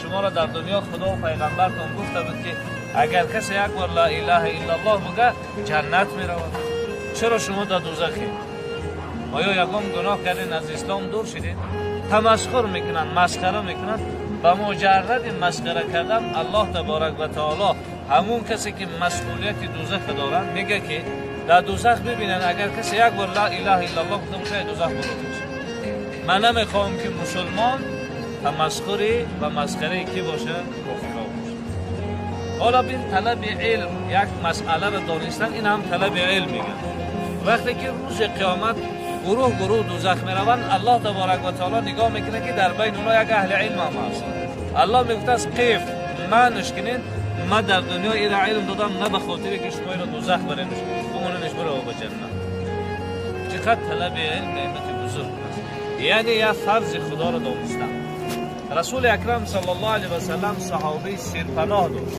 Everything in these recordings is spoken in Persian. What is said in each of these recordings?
شما را در دنیا خدا و پیغمبرتون گفته بود که اگر کسی یک بار لا اله الا الله بگه جنت می رود. چرا شما در دوزخی؟ آیا یکم گناه کردین از اسلام دور شدید؟ تمسخر میکنن، مسخره میکنن. با مجرد مسخره کردن الله تبارک و تعالی همون کسی که مسئولیت دوزخ دارن میگه که در دوزخ ببینن اگر کسی یک بار لا اله الا الله گفته باشه دوزخ برده باشه. من نمیخوام که مسلمان تمسخری و مسخره کی باشه؟ کافرها باشه. حالا بین طلب علم یک مسئله را دانستن، این هم طلب علم میگن. وقتی که روز قیامت گروه دوزخ میروند، الله تبارک و تعالی نگاه میکنه که در بین اونها یک اهل علم هم هست. الله میگه از قیف معنیش کنین من در دنیا این علم دادم نه به خاطر که شما را دوزخ برنش بموننش برو به جنت. چقدر طلب علم نعمت بزرگ است. یعنی یا فرض خدا را دانستن. رسول اکرم صلی الله علیه و سلم صحابه سرپناه داشت.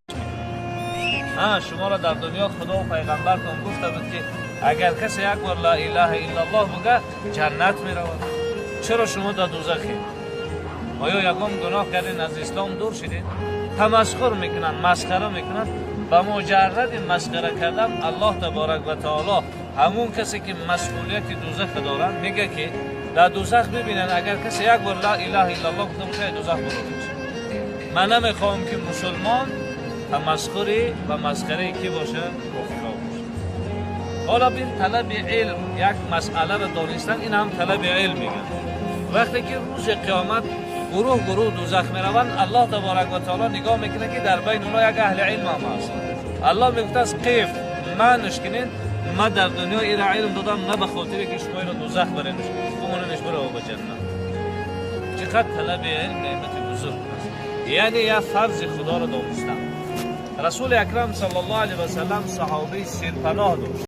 شما را در دنیا خدا و پیغمبرتون گفته بود که اگر کسی یک بار لا اله الا الله بگه جنت می رود. چرا شما در دوزخی؟ آیا یکم گناه کردین از اسلام دور شدید؟ تمسخر میکنن، مسخره میکنن. با مجرد مسخره کردن الله تبارک و تعالی همون کسی که مسئولیت دوزخ دارن میگه که در دوزخ ببینن اگر کسی یک بار لا اله الا الله گفته باشه دوزخ برده باشه. من نمیخوام که مسلمان تمسخری و مسخره کی باشه؟ کافرها باشه. حالا بین طلب علم یک مسئله را دانستن، این هم طلب علم میگن. وقتی که روز قیامت گروه دوزخ میروند، الله تبارک و تعالی نگاه میکنه که در بین اونها یک اهل علم هم هست. الله میگه از قیف معنیش کنین من در دنیا این علم دادم نه به خاطر که شما را دوزخ برنش بموننش برو به جنت. چقدر طلب علم نعمت بزرگ است. یعنی یا فرض خدا را دانستن. رسول اکرم صلی الله علیه و سلم صحابه سرپناه داشت.